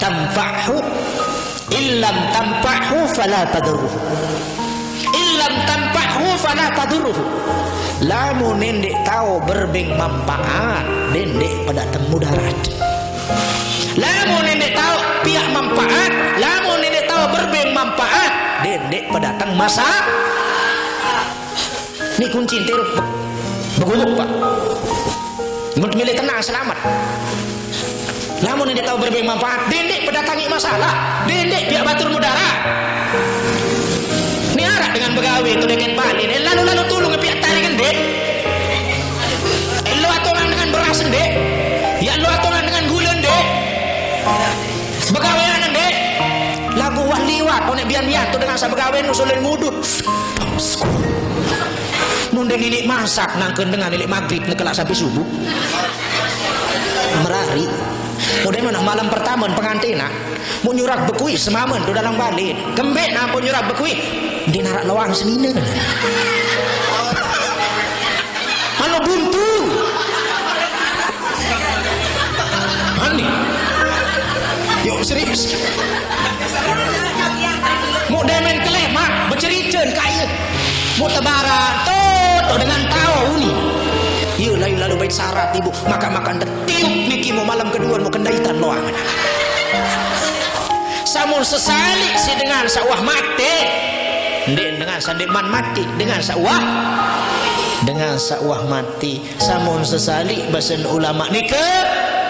tanfa'hu illam tanfa'hu fala tadurruhu illam tanfa'hu fala tadurruhu. Lamun nendek tahu berbeng manfaat nendek pada mudarat. Lamun nendek tahu pihak manfaat, lamun nendek tahu berbeng manfaat nendek pada datang masa. Ini kunci terus beguluk Pak. Milih tenang selamat. Namun dia tahu berbagi manfaat, dendek pedatangi masalah, dendek biar batur mudara. Ini arah dengan begawi itu dengan palin, lalu tolong pihak tarik dek. Lo atongan dengan beras dek, ya lo atongan dengan gula dek. Begawian dek, lagu waliwat, onek bian tu dengan sabegawian usulin ngudut. Nundeng ini masak nangken dengan nilik maghrib nekelak sampai subuh merari. Udah mana malam pertama pengantina mau nyurak bekui semamen tu dalam balik gembek nampu nyurak bekui di narak lawang senina anu buntu ani yuk serius mau demen kelemak bercericen kaya mau tebaran tuh dengan tahu ni. Iya lalu baik syarat ibu makan detiuk niki mau malam kedua mau kendaitan loangan. Samun sesali si dengan sawah mati, dengan sandeman mati dengan sawah mati. Samun sesali basen ulama nika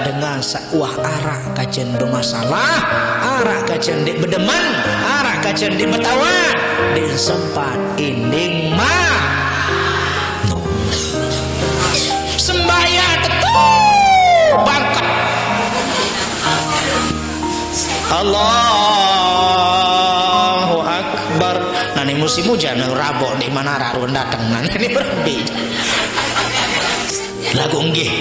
dengan sawah arak kajen bermasalah, arak kajen dek bedeman, arak kajen dek betawan, dan sempat inding mah. Sembahyang tetap bangkat Allahu Akbar. Nah ini musim hujan rabok di mana raruan datang nanti ini berhenti lagu nggih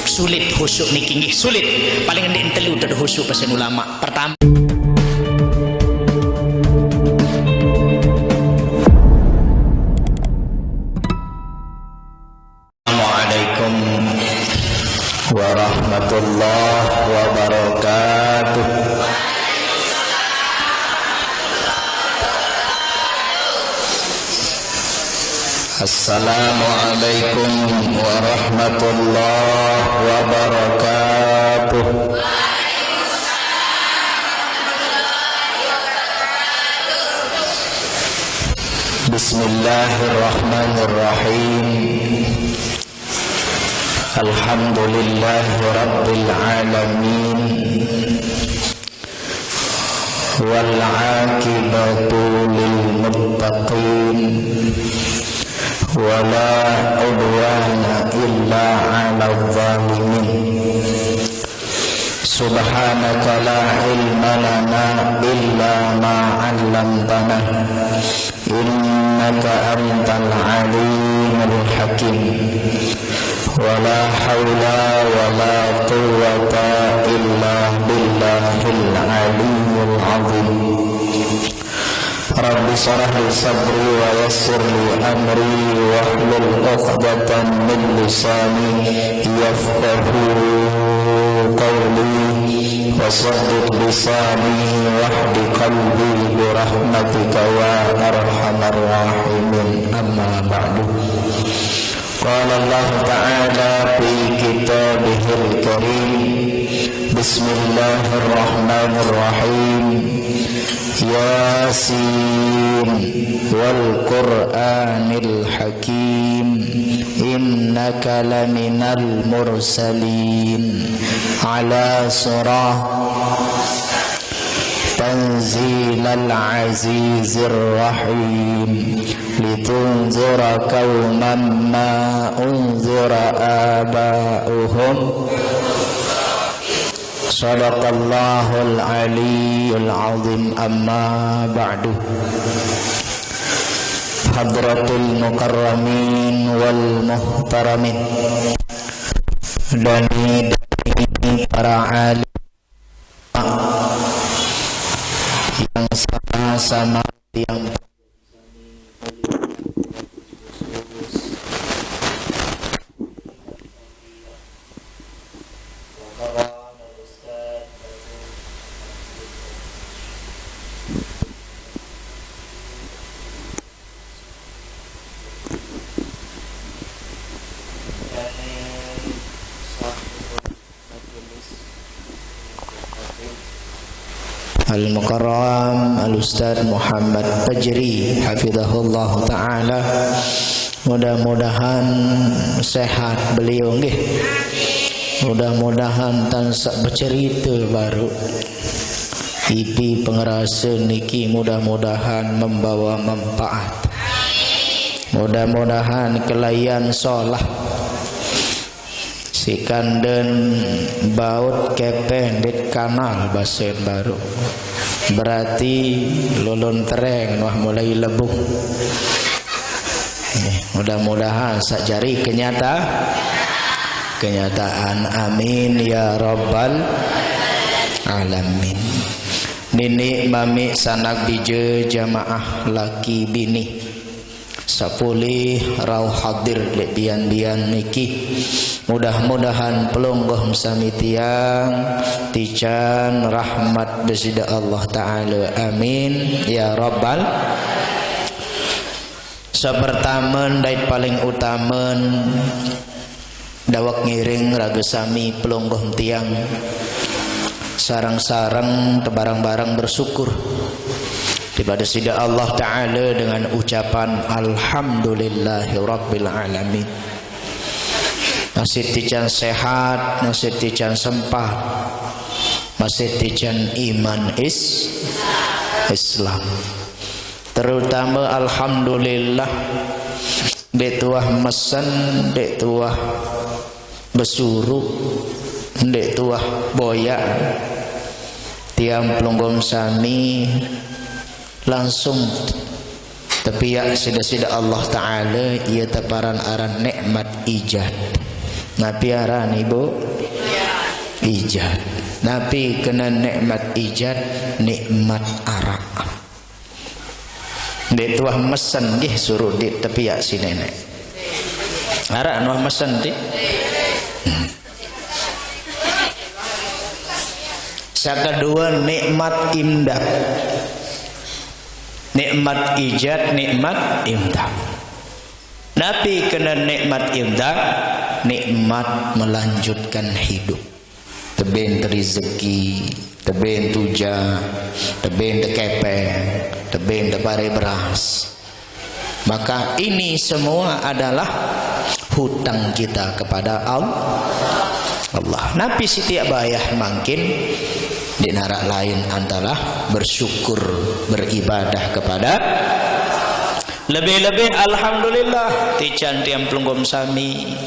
sulit khusyuk niki nggih sulit paling ndek telu teu khusyuk pesen ulama. Pertama warahmatullahi wabarakatuh. Assalamualaikum warahmatullahi wabarakatuh. Bismillahirrahmanirrahim. Alhamdulillahi rabbil alamin wal aqibatu lil muttaqin wala udwana illa 'alal zalimin. Subhanaka la ilma lana illa ma 'allamtana innaka antal alimul hakim. ولا حول ولا قوة إلا بالله العلي العظيم. رب اشرح لي صدري ويسر لي أمري واحلل عقدة من لساني يفقهوا قولي وصدق لساني واهد قلبي برحمتك يا أرحم الراحمين. أما بعد قال الله تعالى في كتابه الكريم بسم الله الرحمن الرحيم ياسين والقرآن الحكيم إنك لمن المرسلين على صراط تنزيل العزيز الرحيم لتنذر قوما ما أنذر آباؤهم صدق الله العلي العظيم. أما بعد حضرة المكرمين والمحترمين dan para alim yang sama-sama yang Al-Mukarram Al-Ustaz Muhammad Fajri hafizahullah ta'ala. Mudah-mudahan sehat beliau nggih. Mudah-mudahan tansah bercerita baru. IP pengerasa niki mudah-mudahan membawa manfaat. Mudah-mudahan kelayan solah. Sikanden baut kepen dit kanal basen baru. Berarti lulun tereng wah mulai lebuh. Mudah-mudahan sakjari kenyataan. Amin ya rabbal alamin. Nini mami sanak bija jamaah laki bini sapulih rau hadir lek bian-bian niki. Mudah-mudahan pelungguh sami tiang tican rahmat besida Allah taala. Amin ya rabbal. Sapertamen dait paling utamen dawak ngiring raga sami pelungguh tiang sarang-sarang tebarang-barang bersyukur kepada sida Allah taala dengan ucapan alhamdulillahi rabbil alamin. Masih tican sehat, masih tican sempat, masih tican iman Islam. Terutama alhamdulillah dek tuah mesen, dek tuah besuruh, dek tuah boya tiang pelunggom sami langsung tapi ya sida-sida Allah taala ia taparan aran nikmat ijad. Nabi aran ibu ijad. Nabi kena nikmat ijad, nikmat arak. Dek tuah mesen gih suruh di tepi ya si nenek. Arak nuah mesen di. Kedua nikmat imdah. Nikmat ijad, nikmat imdah. Nabi kena nikmat imdah, nikmat melanjutkan hidup. Teben rezeki, teben tuja, teben dekepeng, teben depare beras. Maka ini semua adalah hutang kita kepada Allah. Nabi setiap bayah makin di narak lain antara bersyukur beribadah kepada lebih-lebih alhamdulillah tican tiang pelunggom sami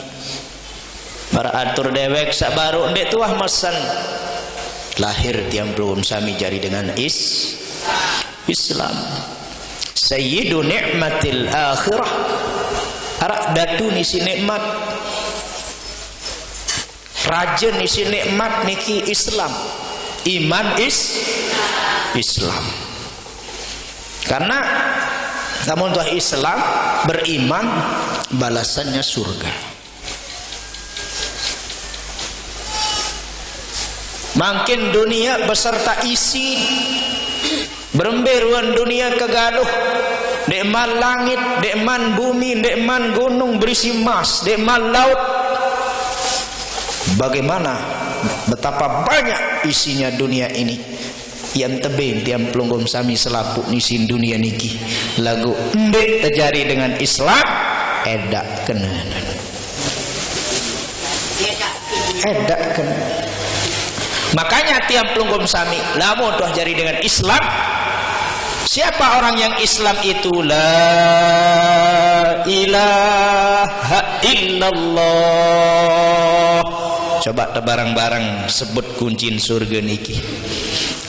para atur dewek sabaru ndek tuah mesen lahir tiang pelunggom sami jari dengan Islam. Sayyidu ni'matil akhirah arak datu nisi nikmat raja nisi nikmat niki Islam. Iman Islam. Karena namun tuah Islam beriman balasannya surga. Makin dunia beserta isi beremberuan dunia kegaduh. Dekman langit, dekman bumi, dekman gunung berisi emas, dekman laut. Bagaimana betapa banyak isinya dunia ini yang tebing tiang pelunggom sami selapuk nisin dunia niki lagu ndek terjadi dengan Islam edak kena makanya tiang pelunggom sami lamun tuah jari dengan Islam. Siapa orang yang Islam itu? La ilaha illallah. Coba tebarang-barang sebut kuncin surga niki.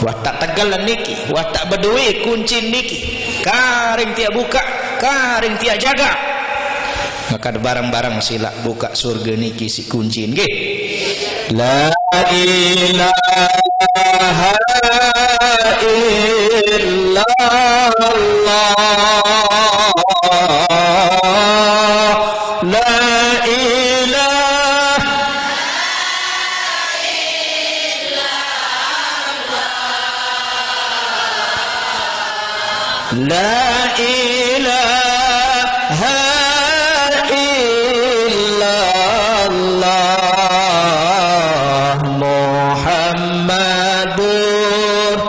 Wah tak tegalan niki, wah tak bedui kuncin niki. Karing tiak buka, karing tiak jaga. Maka barang-barang sila buka surga niki si kuncin nggih. La ilaha illallah. La La ilaha illallah Muhammadur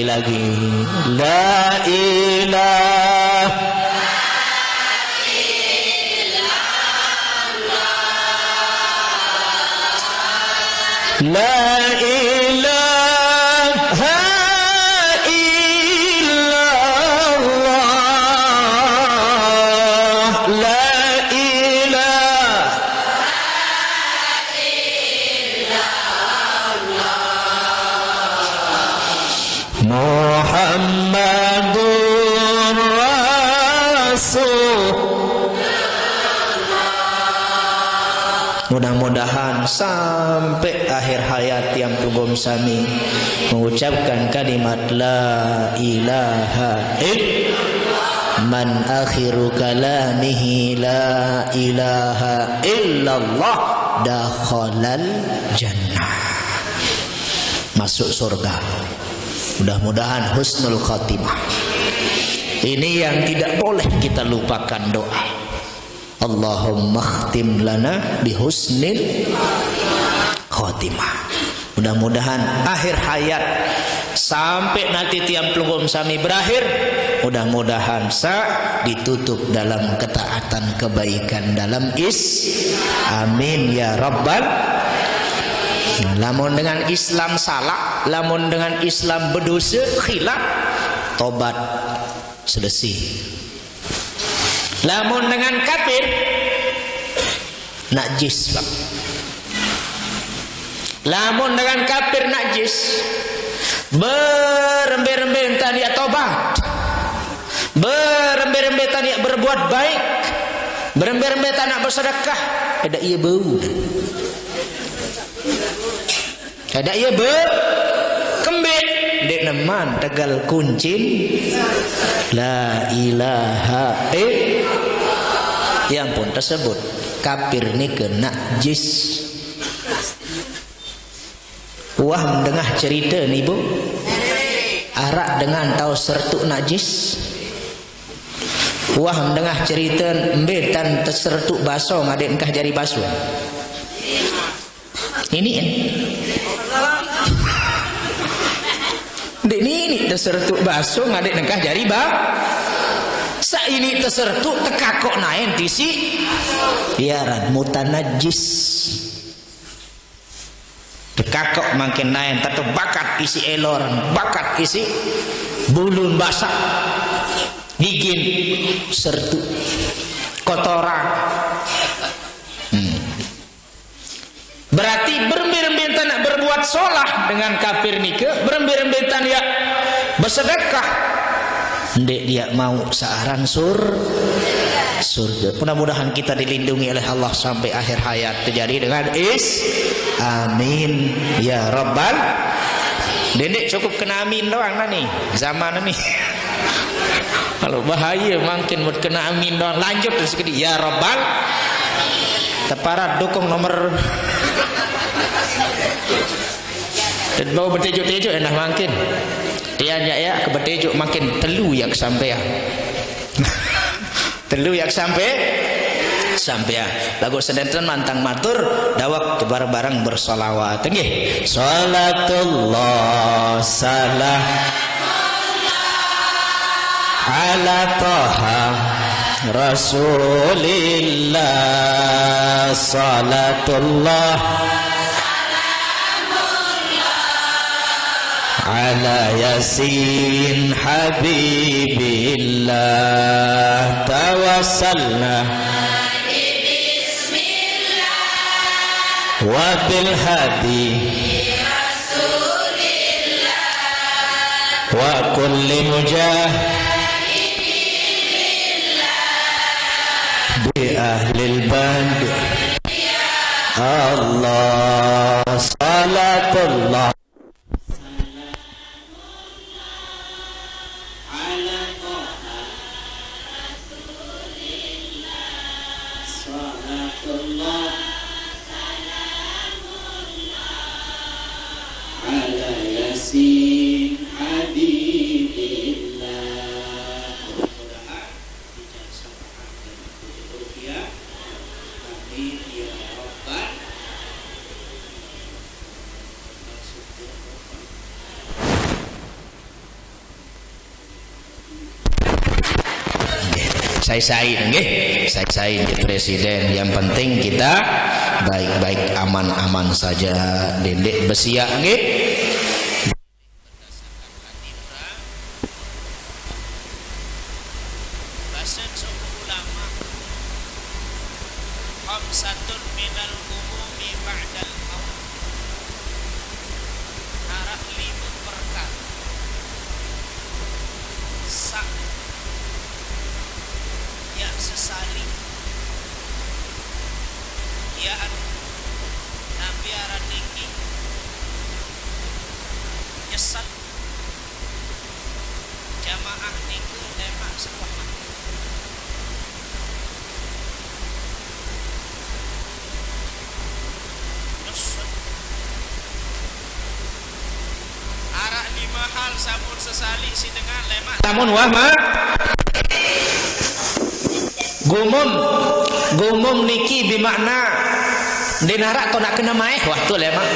sekali lagi. La ilaha La ilaha illallah. La ilaha Muhammadur Rasul. Mudah-mudahan sampai akhir hayat yang tugom sami mengucapkan kalimat la ilaha illallah. Man akhiru kalamihi la ilaha illallah dakhalal jannah. Masuk surga. Mudah-mudahan husnul khatimah. Ini yang tidak boleh kita lupakan doa. Allahumma khtim lana bihusnil khatimah. Mudah-mudahan akhir hayat sampai nanti tiang pelungkum sami berakhir, mudah-mudahan ditutup dalam ketaatan kebaikan dalam amin ya rabbal. Lamun dengan Islam salah, lamun dengan Islam berdosa khilaf, tobat selesai. Lamun dengan kafir najis, Pak. Lamun dengan kafir najis, berembe-rembe entah dia tobat, berembe-rembe entah dia berbuat baik, berembe-rembe entah nak bersedekah, ada ia bau, ada ia berkembit. Dek neman tegal kuncin la ilaha illallah. Yang pun tersebut kafir ni kena najis. Wah mendengar cerita ni bu, arak dengan tahu sertuk najis. Wah mendengar cerita embetan tersertuk baso ngadek engkah jari baso. Ini ini tersertuk baso ngadek engkah jari sa ini tersertuk tekakok naen tisi biaran mutanajis. Tekakok makin naen tetap bakat isi eloran, bakat isi bulun basah, gigin sertu kotoran. Berarti berembir-embir nak berbuat solah dengan kafir nikah, berembir-embir ya bersedekah, ndek dia mau searang surga. Mudah-mudahan kita dilindungi oleh Allah sampai akhir hayat terjadi dengan amin ya rabbal. Dendek cukup kena amin doang lah nih zaman ini. Kalau bahaya makin buat kena amin doang, lanjut terus ke ya rabbal. Teparat dukung nomor dan bau bertejuk-tejuk enak makin dia ya ke bertejuk makin telu yang sampai telu yang sampai ya lagu sedanten mantang matur dawak bareng-bareng bersolawat nggih. Salatullah salam ala toha Rasulillah. Salatullah ala yasin habibillah. Tawassalna bismillah wa bil hadi rasulillah wa kulli mujahidillah bi ahlil band. Allah salatullah Sai-sai nggih, sai-sai presiden. Yang penting kita baik-baik, aman-aman saja. Dendek besia nggih. Basen suku ulama. Khamsatun minal umumi ba'dal maut. Harap 5 perkara. Ya sesali ya nabi araniki nyesal jamaah niku tema sebuah arah 5 hal samun sesali si dengan lemak samun wahma gumum niki bimakna dinarak to nak kena maeh waktu lemak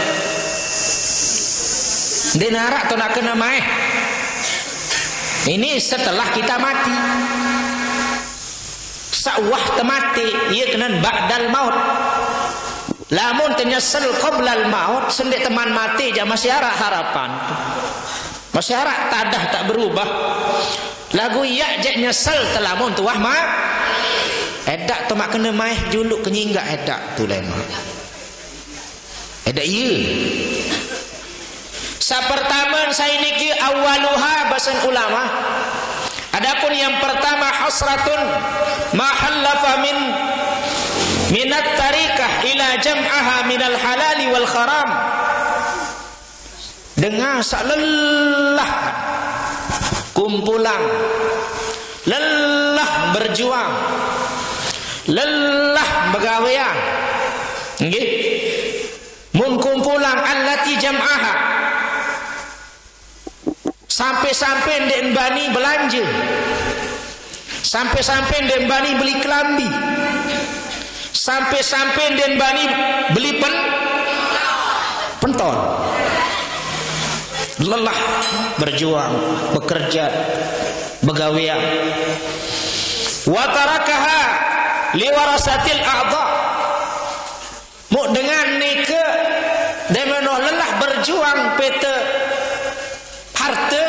dinarak to nak kena maeh ini setelah kita mati sawah temati ia kena ba'dal maut lamun tenyesel qoblal maut sendek teman mati aja masih harapan masih harap tadah tak berubah lagu iya je nyesel telamun tuah mak edak tu mak kena maih juluk kenyinggak edak tu lemak edak iya sapertama saya niki awaluha basan ulama adapun yang pertama hasratun mahallafa minat tarikah ila jam'aha minal halali wal kharam dengan lelah kumpulan lelah berjuang lelah begawean nggih mun kumpulan allati jam'aha sampai-sampai ndek bani belanja sampai-sampai ndek bani beli kelambi sampai-sampai ndek bani beli pentol lelah berjuang bekerja begawean wa tarakaha liwarasatil a'dha mu dengan nike demeno lelah berjuang pete harta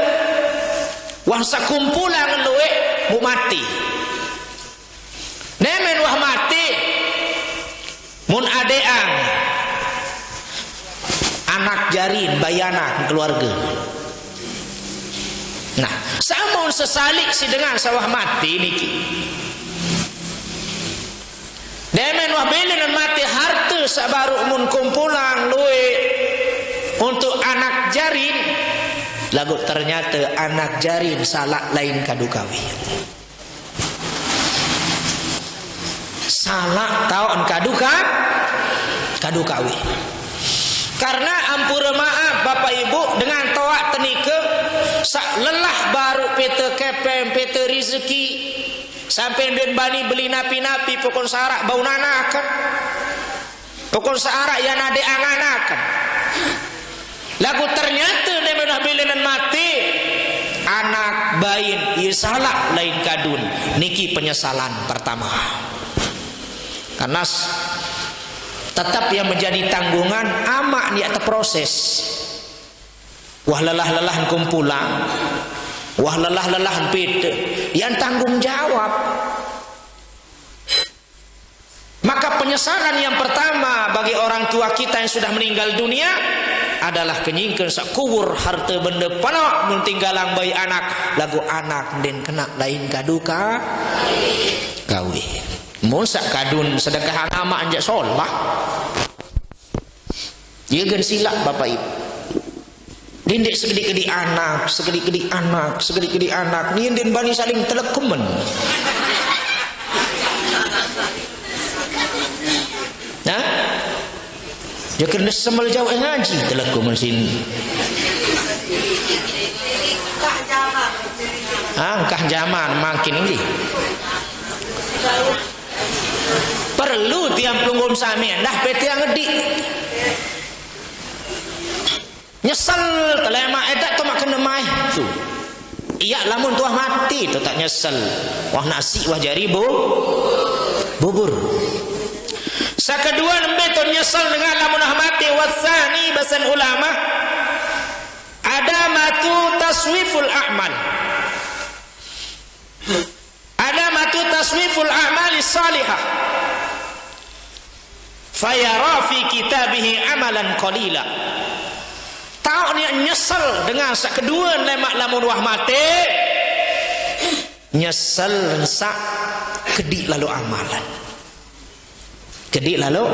wahsa kumpulan luwe mu mati nemen wah mati mun adeang anak jarin bayanak keluarga nah samun sesalik si dengan sawah mati niki demen wah belen mati harta sabaru mun kumpulan luwe untuk anak jarin lagu ternyata anak jarin salah lain kadukawi salah tahun kadukawi karena ampura maaf bapak ibu dengan toak tenike sak lelah baru pete kepem pete rezeki sampai den bani beli napi-napi pokon sarak bau nanakan pokon sarak yang ade anganakan lagu ternyata dia menah bilenan mati anak bayin ia salah lain kadun niki penyesalan pertama karena tetap yang menjadi tanggungan amak ni atas proses wah lelah-lelahan kumpulan wah lelah-lelahan pete yang tanggung jawab maka penyesalan yang pertama bagi orang tua kita yang sudah meninggal dunia adalah kenyingkeun sak kubur harta benda panak mun tinggalang bayi anak lagu anak den kena lain kaduka gawe mun sak kadun sedekah anak anjak solah ieu geun silap bapak ibu dindek segede-gede anak segede-gede anak segede-gede anak ni den bani saling telekumen nah ya kena sembel jauh ngaji telekumen sini angkah zaman makin ini perlu tiang pelunggum sami dah peti yang ngedik nyesel telema edak tu makan demai tu Iya lamun tuah mati tu tak nyesel. Wah nasi wah jari bubur. Sakedua nembe tu nyesel dengan lamun mati. Wasani basan ulama ada matu taswiful a'mal. Ada matu taswiful a'mali salihah. Fayara fi kitabihi amalan qalila. Tahu ni nyesel dengan sak kedua lemak lamun wah mati. Nyesel sak kedik lalu amalan. Kedik lalu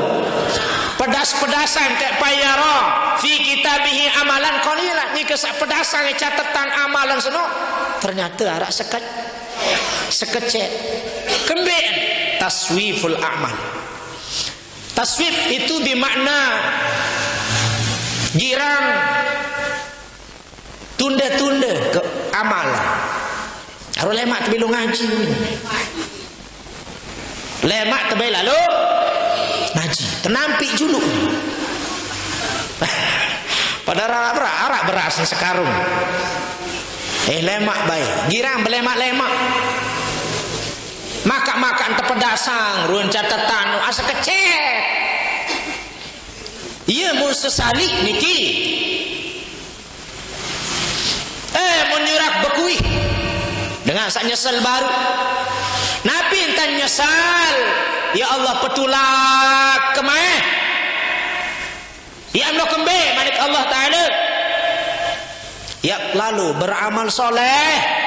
pedas-pedasan tak payara fi kitabihi amalan qalila. Ni kesak pedasan catatan amalan seno ternyata arak sekecet. Kembeen taswiful a'mal. Taswif itu bermakna girang tunda-tunda ke amal. Harus lemak terbilu ngaji. Lemak terbilu lalu ngaji. Tenampik juluk. Pada arak beras sekarung. Lemak baik. Girang berlemak-lemak. Makan terpedasang. Ruang catatan. Asa kecil. Ia mun sesalik niki. Menyurak bekuih. Dengan sak nyesel baru. Nabi entan nyesal. Ya Allah petulak kemai. Ya Allah kembe manik Allah Ta'ala. Ya lalu beramal soleh.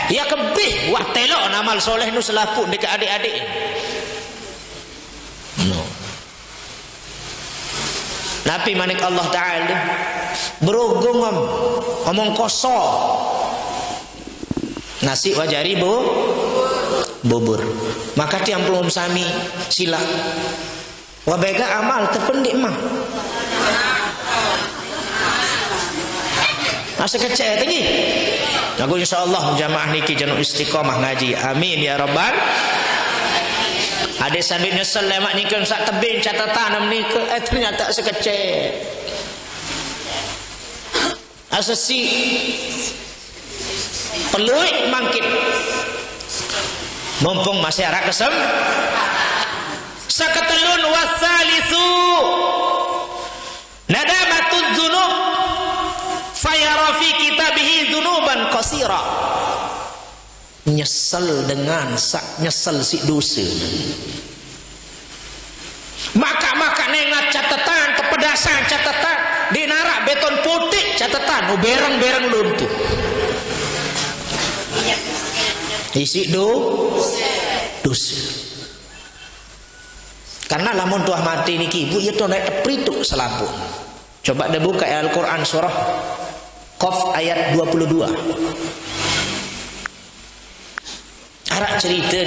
Ya kebih wah telok amal soleh nu selaku dekat adik-adik. No. Nabi manik Allah Ta'ala berogong omong kosong. Nasi wajari bubur. Maka tiang belum sami sila. Wabega amal terpendik mah. Masa kecil lagi. Aku insyaallah jamaah niki jenuh istiqamah ngaji. Amin ya rabbal. Ada sambil nyesel lemak niki sak tebing catatan niki ternyata sekecil. Asasi peluit mangkit. Mumpung masih arah kesem. Sakatelun wasalisu nadamatud dzunub fayara fi kitabihi dzunuban qasira. Nyesel dengan sak nyesel si dosa. Maka nengat catatan kepedasan catatan dinarak beton putih catatan bereng-bereng luntuh. Isi dosa. Karena lamun tuah mati niki ibu itu naik prituk selapun. Coba deh buka Al-Quran surah Qaf ayat 22. Arak cerita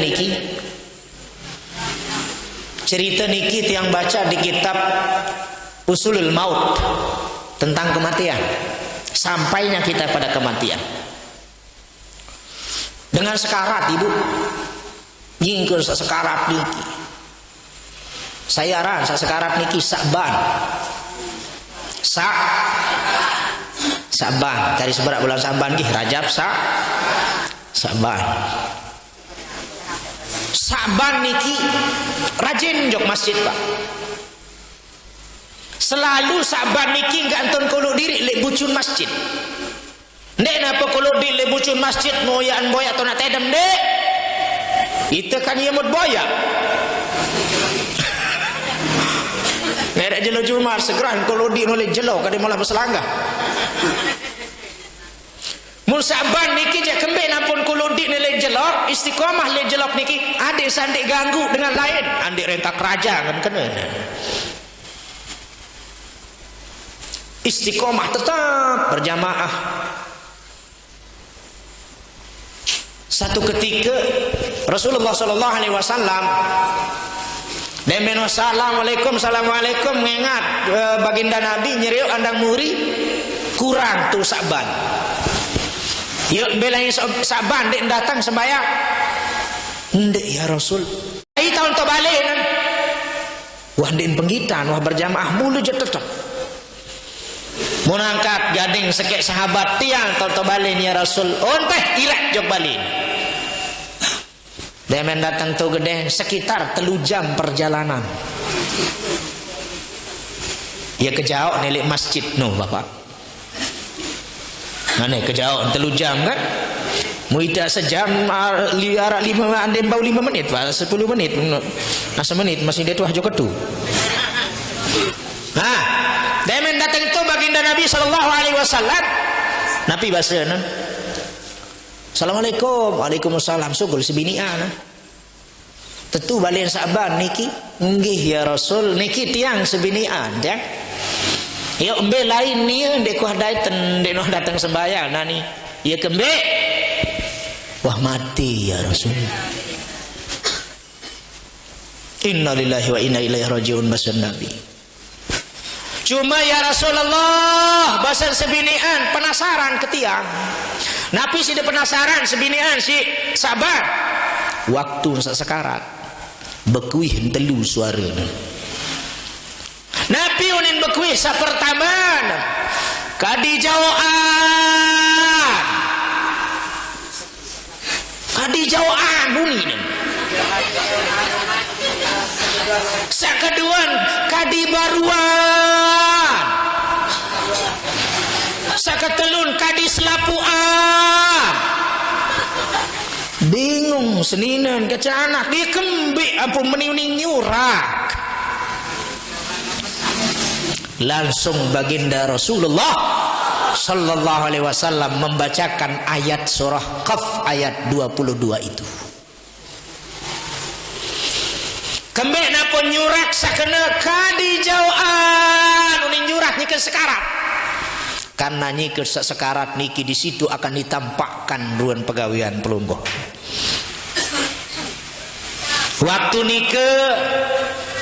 niki yang baca di kitab Usulul Maut tentang kematian. Sampainya kita pada kematian. Dengan sekarat ibu. Nyingkur sekarat niki. Saya ran sekarat niki Sa'ban. Sa'ban. Dari seberak bulan Sa'ban nggih Rajab Sa'ban. Sa'ban niki rajin jok masjid Pak. Selalu Sa'ban niki enggak anton kolok diri lek bucun masjid. Ndek napa kolok diri lek bucun masjid moyan boya atau nak tedem ndek. Itu kan ia mut boya. Merek jelo Jumar segeran kalau di noleh jelo kada malah berselangga. Mun Sa'ban niki je kembe nampun kulo di noleh jelok istiqomah le jelok niki ade sandik ganggu dengan lain andik rentak raja kan kena. Istiqomah tetap berjamaah. Satu ketika Rasulullah sallallahu alaihi wasallam Demeno assalamualaikum mengingat baginda Nabi nyeriuk andang muri kurang tu Sa'ban. Yuk belain Sa'ban dek datang sembahyang. Ndek ya Rasul. Ai tahun to balik nan. Wah ndek penggitan wah berjamaah mulu je tetap. Munangkat gading sekek sahabat tiang tau balin ya Rasul. Onteh irak jok balin. Demen datang tu gede sekitar 3 jam perjalanan. Ya kejauh nelik masjid no bapak. Mana kejauh 3 jam kan? Muida sejam liara 5 andem bau 5 menit pak 10 menit. Nah semenit masih dia tu hajo ketu. Nah, demen datang tu baginda Nabi SAW. Nabi bahasa nan. Assalamualaikum. Waalaikumsalam. Sugul sebinian. Tentu balian saban niki. Nggih ya Rasul. Niki tiang sebinian ya. Ya embe lain ni ndek ku hadaitan ndek noh datang sembahyang nani. Ya kembe. Wah mati ya Rasul. Inna lillahi wa inna ilaihi rajiun bahasa Nabi. Cuma ya Rasulullah bahasa sebinian penasaran ketiang. Nabi si penasaran sebinian si sabar. Waktu sekarat bekuih telu suara. Nabi unin bekuih sa pertama kadijauan. Kadijauan bunyi. Sakeduan kadibaruan. Saketelun kadiselapuan. Bingung seninan kecanak dikembik ampun meniuning nyurak. Langsung baginda Rasulullah sallallahu alaihi wasallam membacakan ayat surah Qaf ayat 22 itu. Kembek napun nyurak sakena kadijauan uning nyurak nyikeun sekarat. Karena nyikeun sekarat niki di situ akan ditampakkan ruan pegawean pelungguh. Waktu nike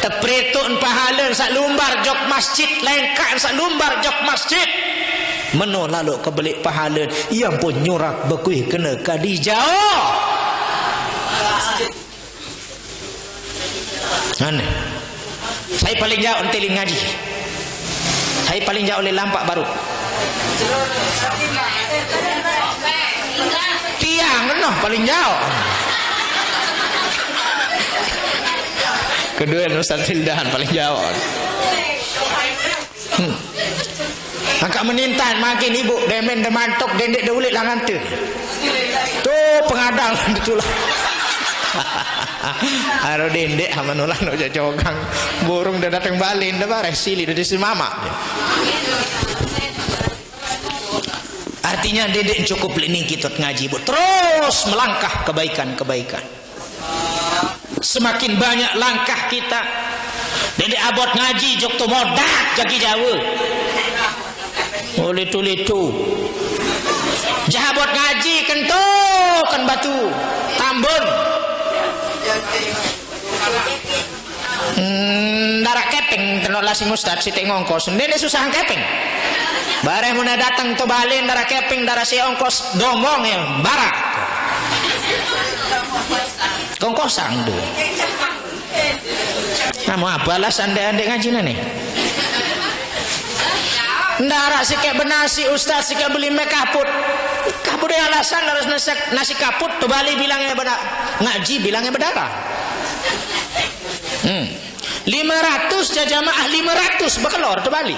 tepretun pahala sak lumbar jok masjid lengkak sak lumbar jok masjid. Meno lalu kebelik pahala yang pun nyurak bekuih kena kadijau. Mana? Saya paling jauh enteling ngaji. Saya paling jauh oleh lampak baru. Tiang noh paling jauh. Kedua Ustaz Tildahan paling jauh. Angkat menintan makin ibu demen demantok dendek deulik langan teu. Tuh pengadal ditulah. Aro dendek hamanulah no jogang burung dah datang balin dah bare sili dari si mama. Artinya dendek cukup ini kita ngaji bu terus melangkah kebaikan-kebaikan. Semakin banyak langkah kita dendek abot ngaji jok tu modak jagi Jawa. Oleh tu jahabot ngaji kentokan batu Tambun. Darak keping tenoklah si Ustad si ngongkos ndene susah keping bareng muna datang to balin darak keping darak si ongkos domong ya barak kongkosan do kamu apa alasan ande ngaji nih darak si kek benasi Ustad si kek beli mekaput kaput alasan harus nasi kaput to bali bilangnya benar ngaji bilangnya berdarah 500 jamaah 500 bekelor to bali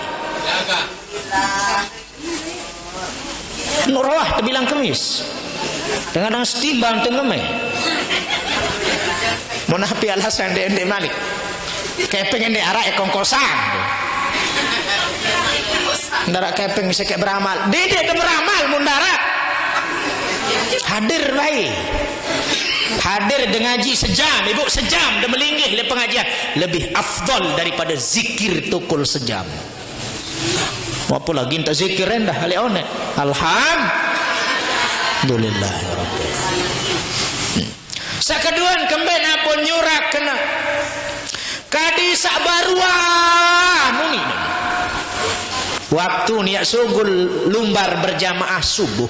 Nurwah tu bilang kemis dengan setimbang tengeme monapi alasan dendek malik kepeng ndek arak kongkosan ndarak kepeng bisa kayak beramal dendek ke beramal mundarat hadir baik hadir dengan ngaji sejam ibu sejam dan melinggih le pengajian lebih afdal daripada zikir tukul sejam. Apa lagi entah zikir rendah kali one. Alhamdulillah rabbil. Sakeduan kemben apun nyurak kena kadi sabarua muni. Waktu niat sugul lumbar berjamaah subuh.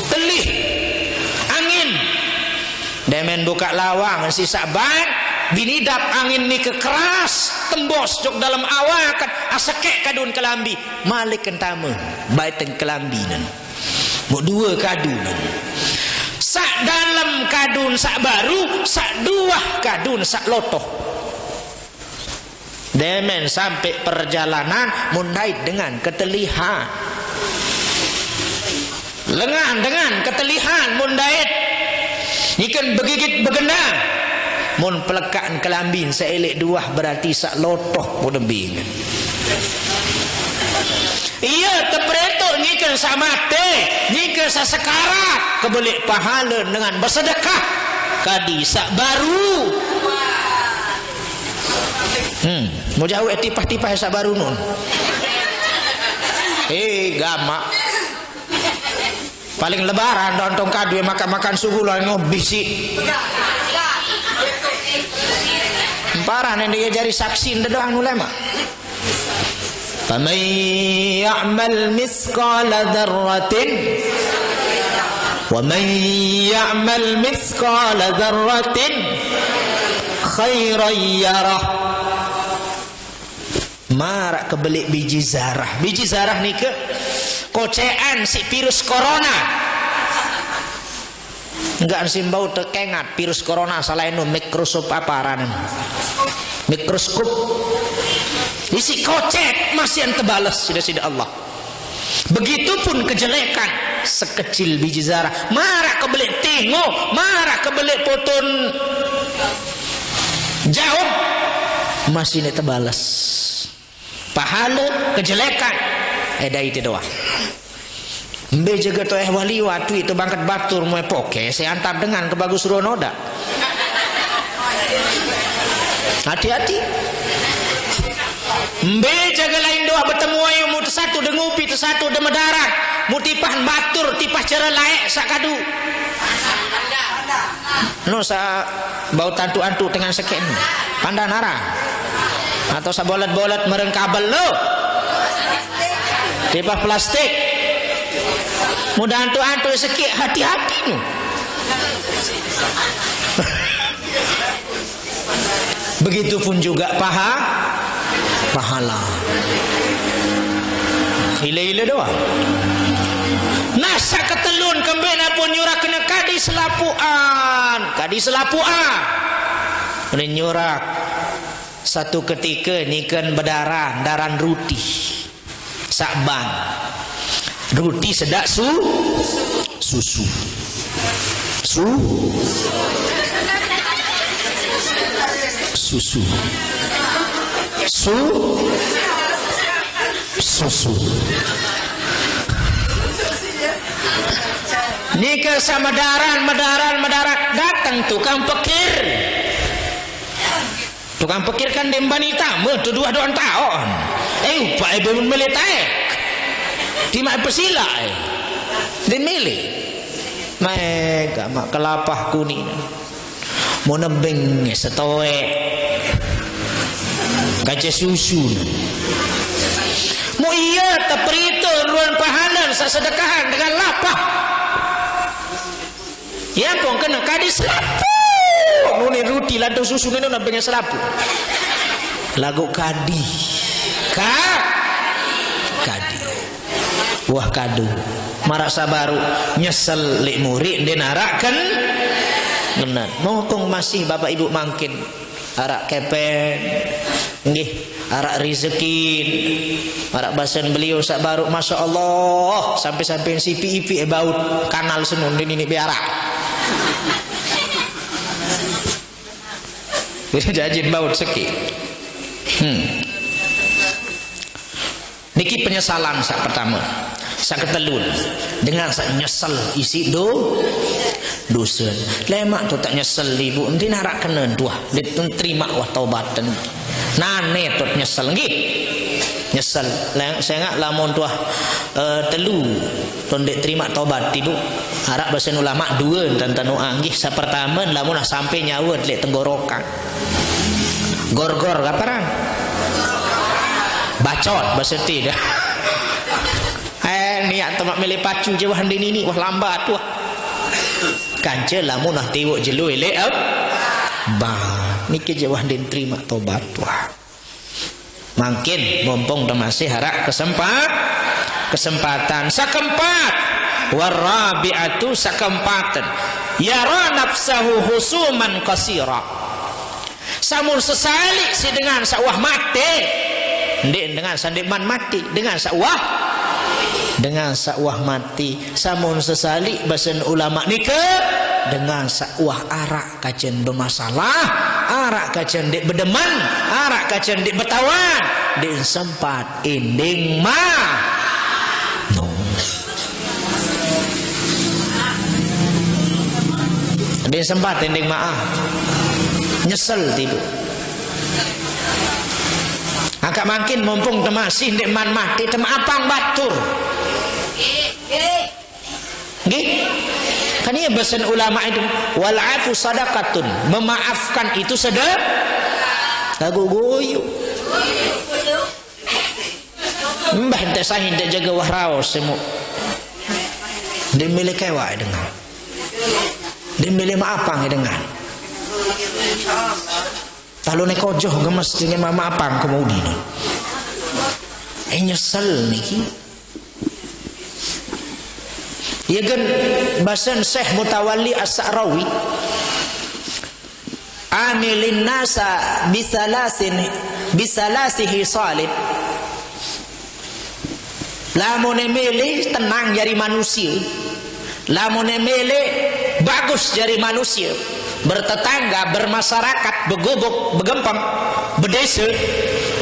Telih angin demen buka lawang si saban binidap angin ni kekeras tembos jok dalam awakan asakek kadun kelambi malik kentama baiteng kelambinan mau dua kadunan sak dalam kadun sak baru sak dua kadun sak lotoh demen sampai perjalanan mundait dengan ketelihan lengan dengan ketelihan mundait ikan begigit begenang mun pelekaan kelambin seelek dua berarti sak lotoh mudembing iya tepretok nyikan samate nyikan sasekarat kebelik pahala dengan bersedekah kadi sak baru mau jauh tipah-tipah sak baru nun gamak paling lebaran dontong kadu makan-makan subuh lah ngobisi parah nih dia jari saksi doang ulama faman ya'mal misqala dzarratin wa man ya'mal misqala dzarratin khairan yarah marak kebelik biji zarah ni ke kocean si virus corona enggak simbau tekengat virus corona selain mikroskop apa ranan mikroskop isi kocet masih yang terbales sudah Allah begitupun kejelekan sekecil biji zarah marak kebelik tengok marak kebelik potun jauh masih ini terbales pahala kejelekan itu doang mbe jaga toh wali waktu itu bangkat batur mau poke saya antar dengan ke bagus ronoda hati-hati mbe jaga lain doa bertemu ayo mu satu dengupi tu satu demadaran mu tipahan batur tipah cara laek sakadu no sa bau tantu-antu dengan seken pandanara atau sa bolat-bolat mereng kabel lo tipah plastik mudah antu-antu sekit hati-hati nu begitupun juga pahala ile-ile doang nasa ketelun kembena pun nyurak kena kadi selapuan ini nyurak satu ketika niken berdarah daran ruti sakban ruti sedak susu nikah sama madaran datang tukang pekir kan dembani tamu tu dua tahun pak ibu meletak timah persila dan milih mereka mak kelapah kuning mau nebeng setoe kaca susu mau iya teperito ruan pahanan sedekahan dengan lapah ya pun kena kadis selapu nuni ruti lantung susu ini nebengnya selapu lagu kadi wah kadu marasa baru nyesel lek murid den arakan benar mongkong masih bapak ibu mangkin arak kepen nggih arak rezeki arak basan beliau sak baru masya Allah sampai si pipi baut kanal senun ini biarak jajin baut seki niki penyesalan sak pertama sak ketelun dengan sak nyesel isi dosa lemak tu tak nyesel ibu nanti narak kena dua diterima wah taubatan nane tu nyesel nggih nyesel saya ngak lamun tuah telu tondek terima taubat ibu harap bahasa ulama dua dan tanuang nggih sa pertama lamun sampai nyawa lek tenggorokan gor-gor kaparan bacot bahasa tidak niat temak milih pacu je wah ini wah lambat wah kanca lamun nah tewok jelu elek bang niki je wah den terima tobat wah. Mungkin mumpung masih harap kesempatan sakeempat warabi'atu sakempatan yara nafsahu husuman qasira. Samun sesalik si dengan sawah mati ndek dengan sandeman mati dengan sawah mati. Samun sesalik basen ulama nika dengan sawah arak kajen bermasalah, arak kajen dek berdeman, arak kajen dek bertawan, dek sempat ending mah no. Dek sempat ending maaf nyesel tidur. Agak makin mumpung masih dek man mati tema apang batur nggih. Kan ini bahasan ulama itu wal afu sadaqatun, memaafkan itu sedekah. Lagu guyu mbah ente sahin ente jaga wahraos semu dia milih kewa dengan dia milih maafang dengan kalau nekojoh gemes dengan maafang kemudian nyesel niki. Ya kan bahasan Syekh Mutawalli As-Sa'rawi amilin nasa bisalasihi salib. Lamun milih tenang jari manusia, lamun milih bagus jari manusia, bertetangga, bermasyarakat, begubuk, begempang, berdesa.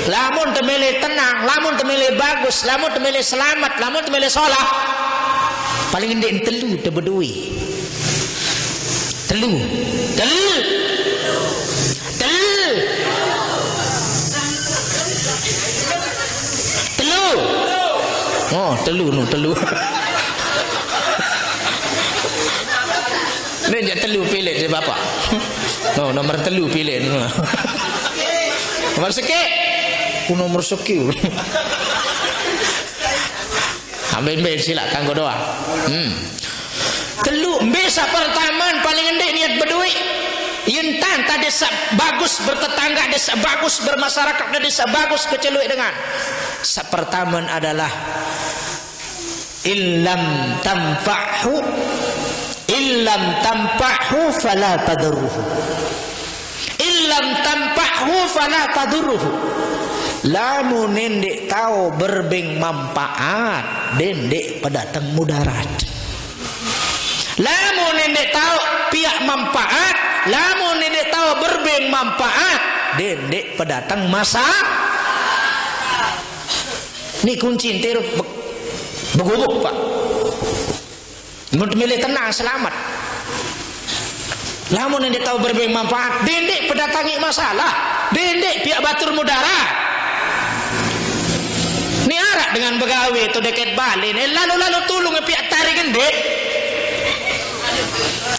Lamun temilih tenang, lamun temilih bagus, lamun temilih selamat, lamun temilih sholah. Paling endek telu terberdui. Telu. Oh, telu. Ni je telu pilih je bapak. Oh, nomor telu pilih. Nomor sikit. Nomor sikit. Ambil silakan kau doa. Telu besa pertamaan paling endek niat berduit. Yentan tak desa bagus bertetangga, desa bagus bermasyarakat, desa bagus keceluk dengan. Pertama adalah illam tampa'hu fala tadurruhu. Illam tampa'hu fala tadurruhu. Lamun nendek tahu berbeng manfaat dendek pedatang mudarat. Lamun nendek tahu pihak manfaat, lamun nendek tahu berbeng manfaat dendek pedatang masa. Ni kunci entir begubuk pak. Mun milih tenang selamat. Lamun nendek tahu berbeng manfaat dendek pedatangi masalah, dendek pihak batur mudarat. Ni arak dengan begawe tu deket balik lalu tolong pihak tarik gendek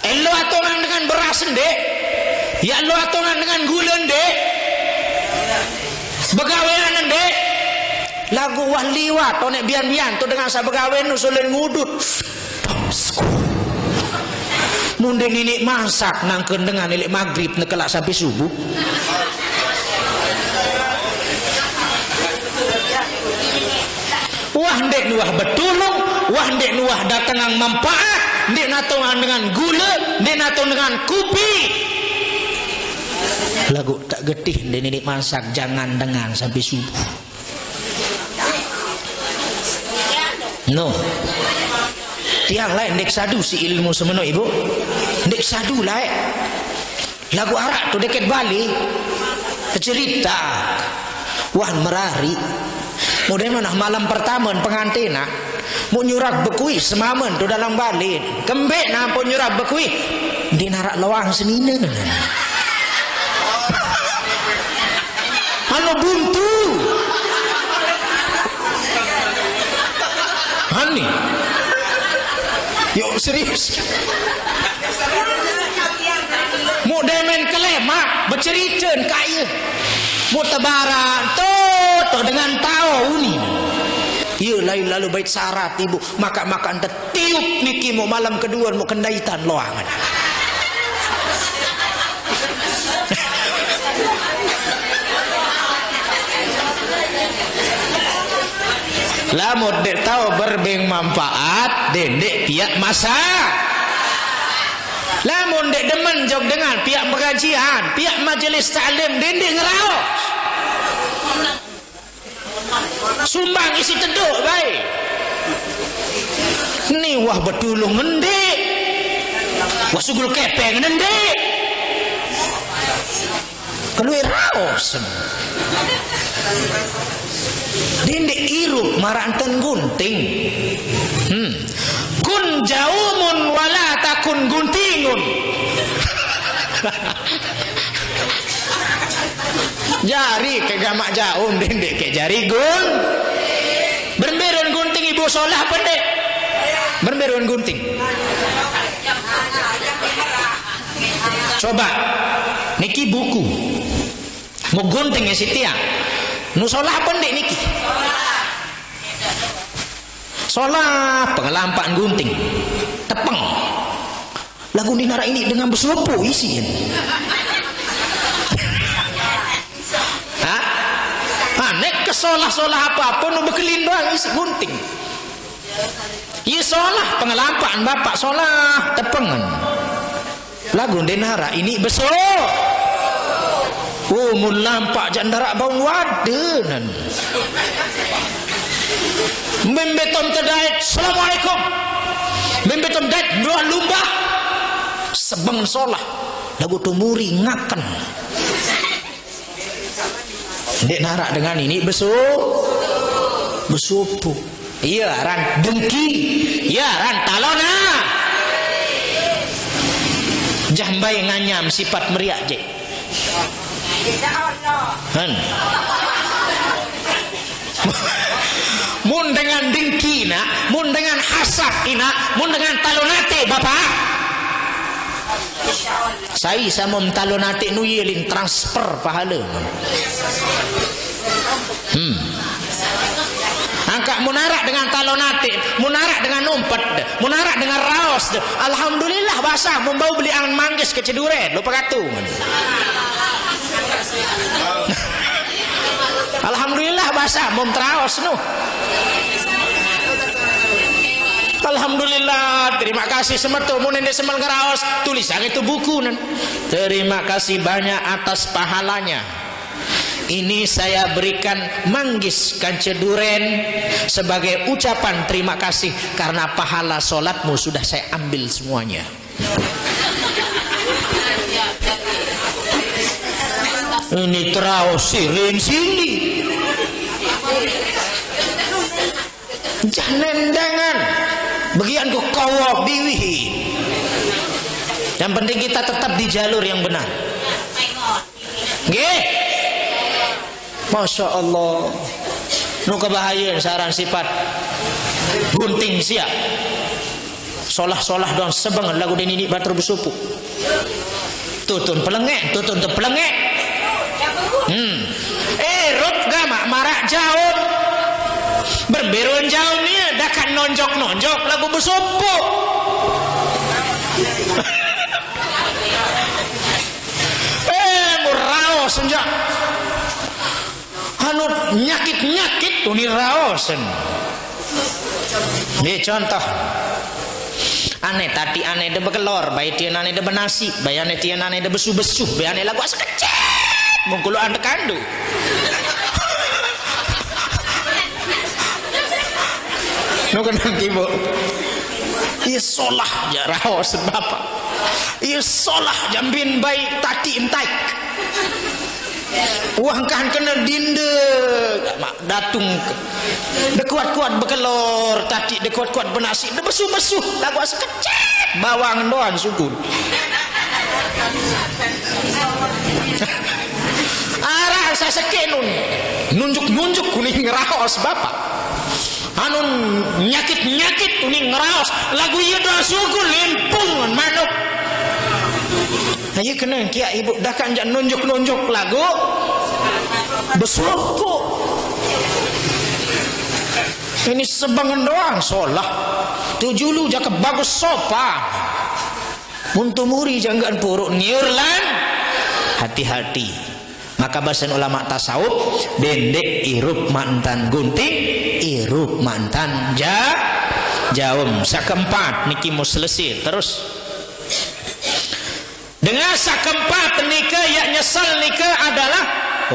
elo atongan dengan beras ndek ya lo atongan dengan gula ndek begawean ndek lagu wah liwat to nek bian-bian tu dengan sa begawe nusulin ngudut mundeng ini masak nangkeun dengan ilik maghrib nekelak sampai subuh. Wah ndek nuah betulung, wah ndek nuah datangan manfaat, ndek natongan dengan gula, ndek natong dengan kopi. Lagu tak getih ndek ninik masak jangan dengan sampai subuh. No. Tiang lain ndek sadu si ilmu semeno ibu. Ndek sadu lain. Lagu arak tu deket Bali. Cerita. Wah merari. Mudah mana malam pertama pengantina mau nyurak bekui semamen tu dalam Bali kembek nampun nyurak bekui di narak lawang senina halo buntu hani yuk serius mau demen kelema bercerita kaya mau tebaran toto dengan tahu ni ya lalu bait syarat ibu makan tertiup niki mau malam kedua mau kendaitan loangan Lamun dek tahu berbeng manfaat dendek pihak masa. Lamun dek demen jog dengan pihak pengajian, pihak majelis taklim dendek ngeraos. Sumbang isi teduk baik. Ni wah betulung ngendek. Wah sugul kepeng ngendek. Keluar raos. Dendek iruk maranten gunting. Kun jaumun wala takun guntingun. Jari ke gamak jaum dendek ke jari gun. Berberun gunting ibu solah pendek. Berberun gunting. Coba niki buku. Mau gunting ya Sitia. Nu solah pendek niki. Solah pengelampaan gunting. Tepeng. Lagu dinara ini dengan berselopo isiin. Nek kesolah-solah apapun nu bekelin doang isi gunting. Iya solah pengelampaan bapak solah tepengan. Lagu dinara ini besok. Mun lampak jandara bau wadenan. Membetom tedait assalamualaikum. Membetom dait dua lumbah. Sebeng solah lagu tumuri ngaken. Dek narak dengan ini besupu. Iya ran dengki. Iya ran talona. Jambai nganyam sifat meriak je. Mun dengan dengki nak, mun dengan hasad ina, mun dengan talonate bapak. Saya sama talonate nu yelin transfer pahala. Angkat munarak dengan talonate, munarak dengan umpet, munarak dengan raos. Alhamdulillah basah membau beli angan manggis ke ceduren, lupa katu. Alhamdulillah basah mom traos nu. Alhamdulillah, terima kasih semetu mun endek semel ngeraos tulisan itu buku nan. Terima kasih banyak atas pahalanya. Ini saya berikan manggis kanceduren sebagai ucapan terima kasih karena pahala solatmu sudah saya ambil semuanya. Ini teraus sirin sini. Jangan bagianku kawak diwihi. Yang penting kita tetap di jalur yang benar. Nggih. Masya Allah. Nu kebahagiaan saran sifat gunting siap. Solah-solah don sebeng lagu den ini batur besupu. Tutun pelengek, tutun te pelengek. Rut gamak marak jauh. Berberuan jauh ni dah kan nonjok lagu besupu. Murao senjak. Hanut nyakit tu ni raosen. Ni contoh. Aneh tadi aneh de bekelor, bayi tian aneh de benasi, bayi aneh tian aneh de besu-besu, bayi aneh lagu asa kecet. Mungkulu anda kandu. Nu kenang ibu. Iya solah ya raos bapak. Iya solah jambin bayi tati entai. Uang kan kena dinde datung de kuat-kuat bekelor tadi de kuat-kuat benasi de besu-besu lagu asa kecet bawang doang sukun arah saya sekenun nunjuk kuning ngeraos bapak anun nyakit kuning ngeraos lagu ieu doang sukun limpung manuk. Ayo kena kia ibu dah kan nunjuk lagu besuku. Ini sebangan doang solah. Tujulu jaka bagus sopa. Muntumuri janggaan puruk niurlan. Hati-hati. Maka bahasan ulama tasawuf, dendek irup mantan gunting, irup mantan jawem. Sakeempat niki mau selesai terus. Dengan sakeempat nika yang nyesal nika adalah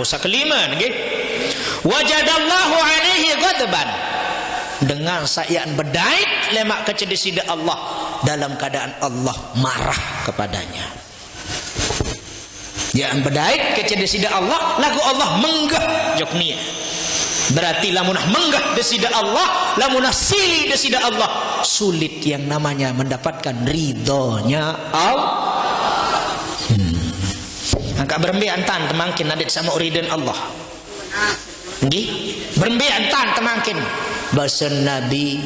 sakelima niki. Wajadallahu alaihi ghadban. Dengan sayaan bedait lemak kecedesida Allah dalam keadaan Allah marah kepadanya. Yang bedait kecedesida Allah lagu Allah menggah joknia. Berarti lamunah menggah desida Allah, lamunah silih desida Allah, sulit yang namanya mendapatkan ridhonya Allah. Angka berembian tan temangkin adit sama uridan Allah. Nggih, berembian tan temangkin. Bahasa Nabi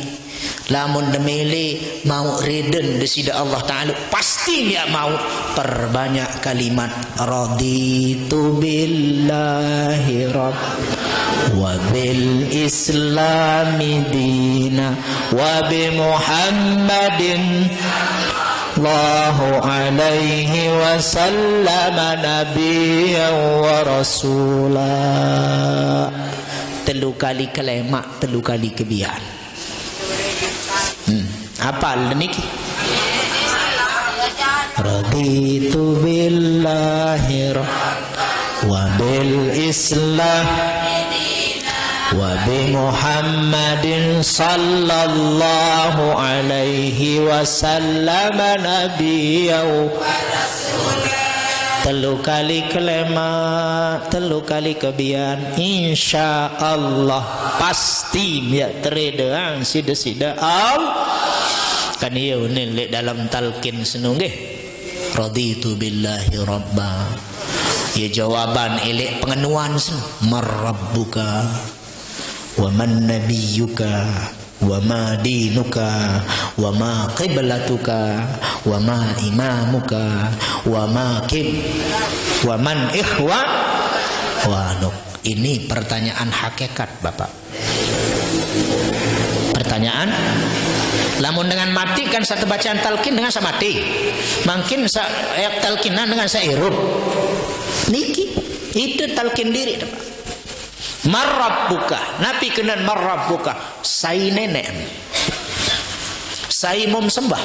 lamun demele mau ridhen desida Allah Ta'ala, pasti dia mau perbanyak kalimat raditu billahi rabb wa bil islami dina wa bi muhammadin Allahu alaihi wasallam nabiyyan wa rasulah. Telu kali kelemak, telu kali kebian. Apal niki? Raditu billahi wa bil islam wa bi muhammadin sallallahu alaihi wasallam nabiyyan wa rasulah. Telu kali kelema, telu kali kebian, insya Allah pasti ya teredang sida-sida kan iya unin dalam talqin senunggih raditu billahi rabba. Ya jawaban elek pengenuan sen marabbuka wa man nabiyyuka wa ma dinuka wa ma qiblatuka wa ma imamuka wa ma wa man ikhwanuk. Ini pertanyaan hakikat Bapak. Pertanyaan lamun dengan mati kan satu bacaan talqin dengan sa mati, mungkin ayat talqinan dengan sa irup niki itu talqin diri Bapak. Marabbuka napi kenan marabbuka sai nenek sai mom sembah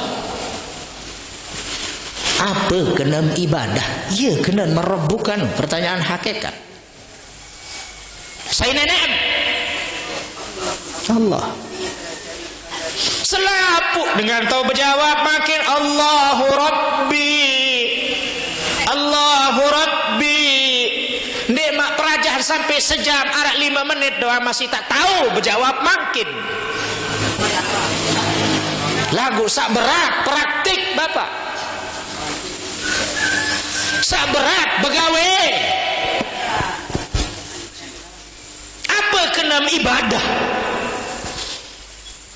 apa kenan ibadah iya kenan marabbukan. Pertanyaan hakikat sai nenek Allah selapuk dengan tahu berjawab makin Allahu Rabbi Allahu Rabbi. Nek mak perajah sampai sejam arak 5 menit doang masih tak tahu berjawab makin. Lagu sak berat praktik Bapak. Sak berat begawe. Apa kenam ibadah?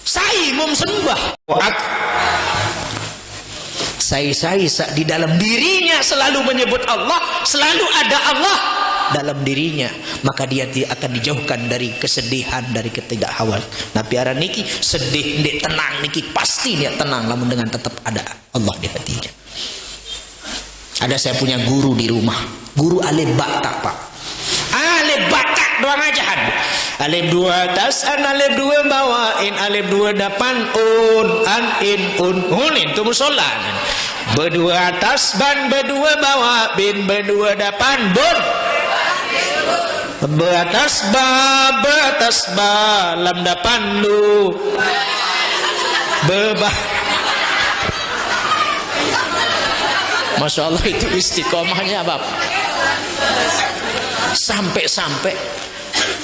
Sai mum sembah. Sai di dalam dirinya selalu menyebut Allah, selalu ada Allah dalam dirinya, maka dia akan dijauhkan dari kesedihan, dari ketidakhawa. Nabi ara niki sedih ndek tenang niki pasti dia tenang namun dengan tetap ada Allah di hatinya. Ada saya punya guru di rumah, guru alif batak Pak. Alif batak doang ajahan. Alif 2 atas an, alif 2 bawain, alif 2 depan an in unin itu musola. Berdua atas ban, berdua bawah bin, berdua depan bun. Batas ba lam depan lu bebah. Masya Allah itu istiqomahnya Bapak. Sampai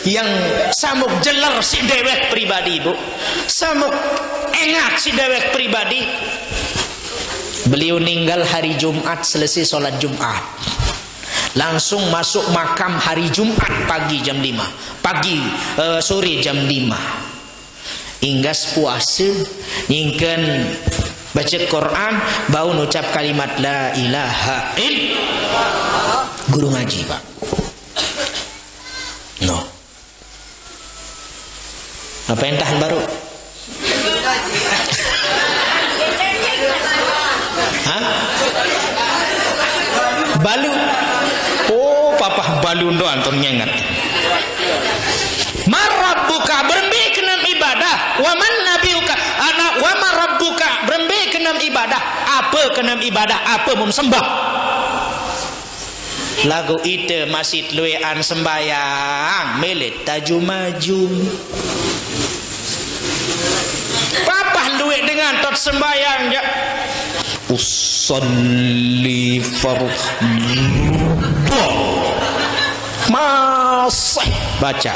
yang samuk jeler si dewek pribadi Bu, samuk engat si dewek pribadi. Beliau meninggal hari Jumat selesai sholat Jumat. Langsung masuk makam hari Jumat pagi jam 5 pagi sore jam 5 inggas puasa nyingken baca Quran bau ngucap kalimat la ilaha illallah. Guru ngaji Pak no apa entahan baru hah balu. Oh, papa balundo anton nyengat. Marabbuka berembe kenam ibadah, wa man nabiuka ana wa marabbuka berembe kenam ibadah, apa kenam ibadah, apa mum sembah. Lagu itu masjid luean sembayang melet tajum-majum. Papah luwe dengan tot sembayang ya. Usolli fardhu. Masih baca.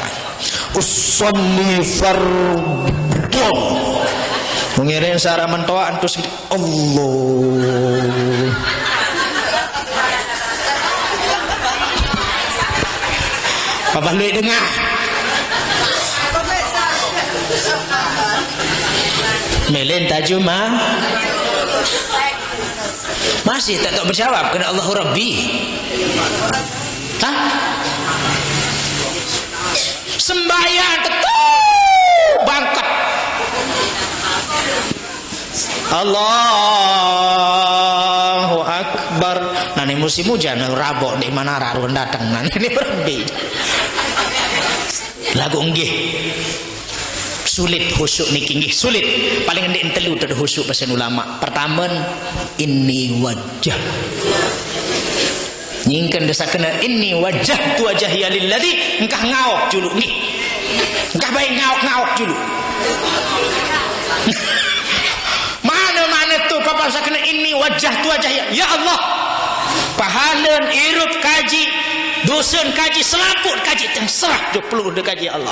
Usolli fardhu. Mengiring sara mentoa antus Allah. Apa lu dengar? Melen tajumah masih tak tahu berjawab kena Allahu Rabbi. Hah? Sembahyang tetap bangkat. Allahu Akbar. Nani musim hujan rabok di mana rarun datang nani ini berhenti. Lagu nggih. Sulit khusyuk niki nggih sulit. Paling endek telu teu khusyuk pasen ulama. Pertama inni wajah. Nyingkeun desa kena inni wajah tu wajah ya lilladzi engkah ngaok julu nggih. Engkah bae ngaok-ngaok julu. Mana-mana tu papa sakena inni wajah tu wajah ya Allah. Pahalan irup kaji, dosen kaji, selaput kaji, yang serah je perlu de kaji Allah.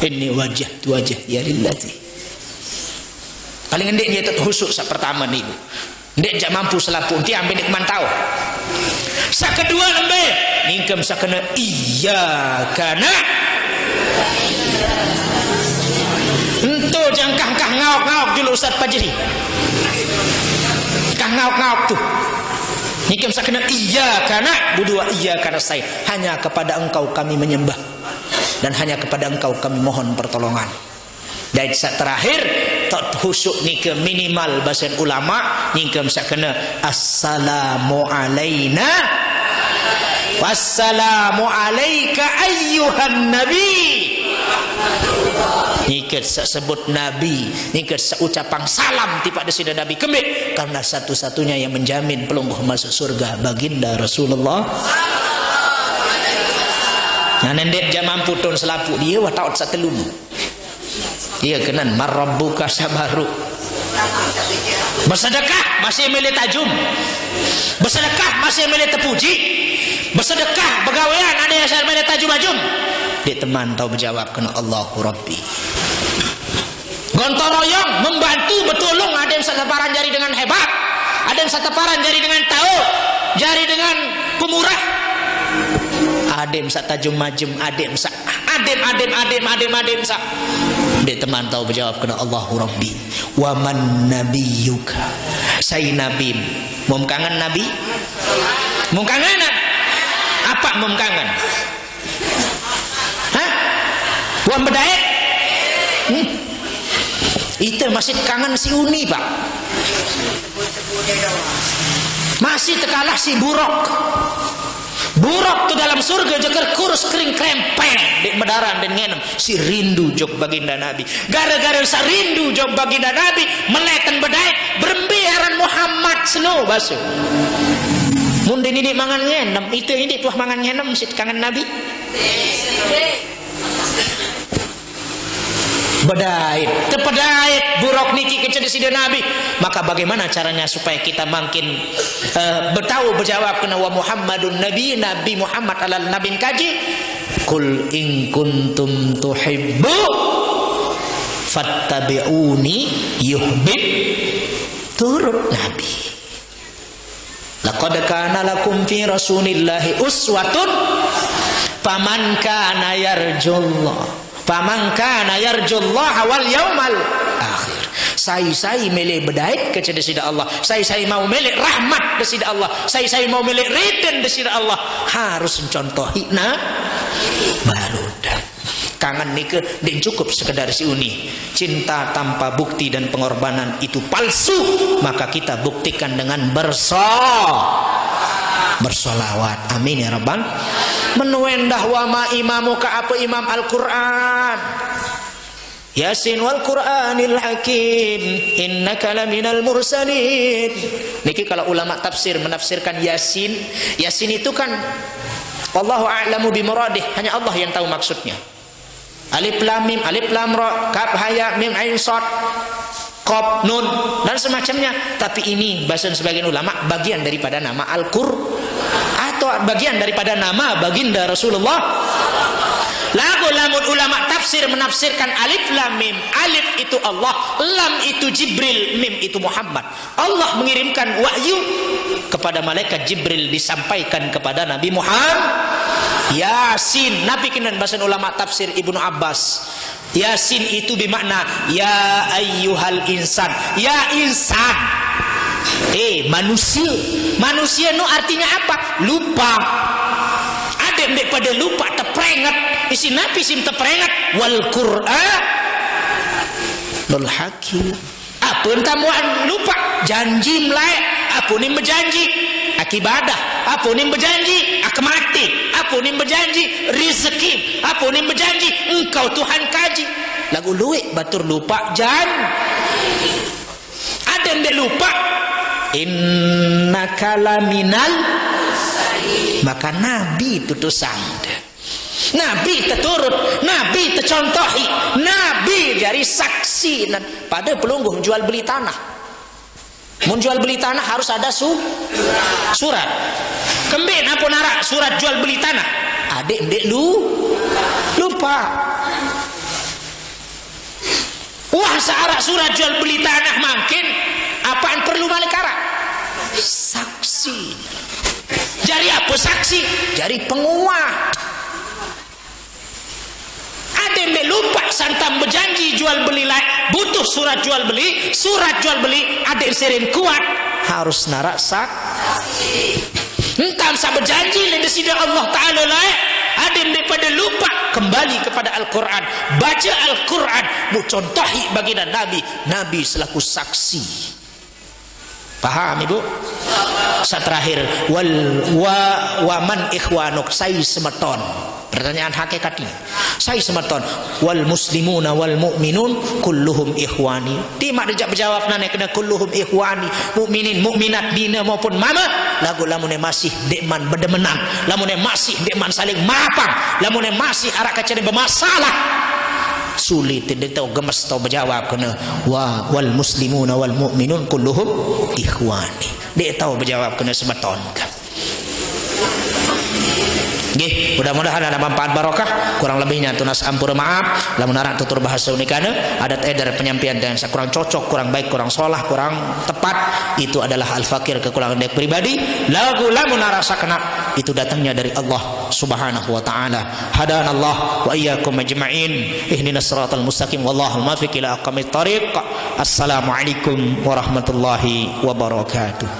Ini wajah tu wajah ya lillahi. Paling endek dia tak khusyuk sak pertama ni. Ndek jak mampu selaput nanti ambil dik mantau. Sak kedua lembe ningkem sakena iyyaka na. Ento jangkah-kah ngaok-ngaok dulu Ustaz Fajri. Kah ngaok-ngaok tu. Ningkem sakena iyyaka na budu wa iyyaka nasta'in. Hanya kepada Engkau kami menyembah dan hanya kepada Engkau kami mohon pertolongan. Dan saat terakhir tak khusyuk ni ke minimal bahasa ulama ningkem sakena assalamu alaina wassalamu alaika ayyuhan nabi. Niket sebut nabi, niket ucapan salam tipada sida nabi kembali karena satu-satunya yang menjamin pelungguh masuk surga baginda Rasulullah. Nah nendek jam mampu ton selapu dia wah taut satelum. Dia kenan marabbuka sabaru. Bersedekah masih milih tajum. Bersedekah masih milih tepuji. Bersedekah begawean ada yang saya milih tajum-tajum. Dia teman tahu berjawab kena Allahu Rabbi. Gontoroyong membantu bertolong ada yang sataparan jari dengan hebat, ada yang sataparan jari dengan tahu, jari dengan pemurah. Adem sak tajum majem, adem sak adem sak. Dia teman tahu berjawab kena Allahu Rabbi. Wa man nabiyyuka. Saya nabi. Mum kangen nabi? Mum kangen? Apa mum kangen? Hah? Wan bedaek? Itu masih kangen si Uni pak. Masih terkalah si Burok. Buruk tu dalam surga jeker kurus kering krempeng di medaran dan ngenem si rindu jok baginda Nabi. Gara-gara sa rindu jok baginda Nabi melekan bedaik berembiaran Muhammad seno basu. Mundin ini mangan ngenem itu ini tuh mangan ngenem si kangen Nabi. Bedait, tepedait buruk niki kecil sida Nabi. Maka bagaimana caranya supaya kita makin bertahu berjawab kena wa Muhammadun Nabi Nabi Muhammad alal nabin kaji. Qul in kuntum tuhibbu fattabi'uni yuhbib turut Nabi. Laqad kana lakum fi Rasulillahi uswatun faman kana yarjullah faman kana yarjullaha wal yaumal akhir. Saya milih bedait kepada sida Allah. Saya mau milih rahmat dari sida Allah. Saya mau milih ridha dari sida Allah. Harus contohina barudak. Kangen nika dan cukup sekedar si Uni. Cinta tanpa bukti dan pengorbanan itu palsu. Maka kita buktikan dengan bersolawat. Amin ya rabbal. Menuendah wa ma imamuka apa imam Al-Quran. Yasin wal Qur'anil Hakim innaka laminal mursalin. Niki kalau ulama tafsir menafsirkan Yasin, Yasin itu kan Wallahu a'lamu bimuradih, hanya Allah yang tahu maksudnya. Alif lam mim, alif lam ra, kaf ha ya mim ain shad, qaf nun dan semacamnya. Tapi ini bahasa sebagian ulama bagian daripada nama Al-Qur'an atau bagian daripada nama baginda Rasulullah. Lagu lamun ulama tafsir menafsirkan alif lam mim, alif itu Allah, lam itu Jibril, mim itu Muhammad. Allah mengirimkan wahyu kepada malaikat Jibril disampaikan kepada Nabi Muhammad. Yasin, Nabi kinan bahasa ulama tafsir Ibnu Abbas. Yasin itu bermakna ya ayyuhal insan, ya insan. Manusia. Manusia itu artinya apa? Lupa. Ada yang pada lupa terperingat. Isi Nabi sim terperingat wal Qur'anul Hakim. Apa tamuan lupa janji mulai. Apa ni berjanji akibadah. Apa ni berjanji ak mati. Apa ni berjanji rezeki. Apa ni berjanji engkau Tuhan kaji. Lagu luik batur lupa janji. Ada yang lupa innaka laminal, maka Nabi itu sangda, Nabi terturut, Nabi tercontohi, Nabi jadi saksi. Dan pada pelungguh jual beli tanah, menjual beli tanah harus ada surat. Kembali apa narak surat jual beli tanah? Adik lupa. Wah searah surat jual beli tanah makin apaan perlu malikara? Saksi. Jadi apa saksi? Jadi penguat. Ada yang lupa santam berjanji jual beli lain, butuh surat jual beli. Surat jual beli ada yang sering kuat harus narak saksi. Engkau sa berjanji le di Allah Taala lain. Ada yang daripada lupa kembali kepada Al-Quran, baca Al-Quran, mencontohi baginda Nabi selaku saksi. Paham ibu? Terakhir wa man ikhwanuk, saya semeton. Pertanyaan hakikatnya, saya semeton. Wal muslimuna wal mu'minun kulluhum ikhwani. Tidak dijak berjawab nane kena kulluhum ikhwani. Mukminin mukminat bina maupun mama. Lagu lamune masih dekman berdemenang, lamune masih dekman saling maafan, lamune masih arak kacari bermasalah. Sulit tidak tahu gemes tahu berjawab kena wal muslimuna wal mu'minun kulluhum ikhwani. Dia tahu berjawab kena semeton kan. Nggih, mudah-mudahan ada manfaat barokah. Kurang lebihnya tunas ampura maaf. Lamun arang tutur bahasa unikana, adat edar penyampaian dan kurang cocok, kurang baik, kurang solah, kurang tepat, itu adalah al-fakir, kekurangan dek pribadi. Lagu lamun rasa kena itu datangnya dari Allah Subhanahu wa taala. Hadanallah wa iyyakum ajma'in. Ihdinas siratal mustaqim wallahul muwaffiq ila aqwamit thariq. Assalamualaikum warahmatullahi wabarakatuh.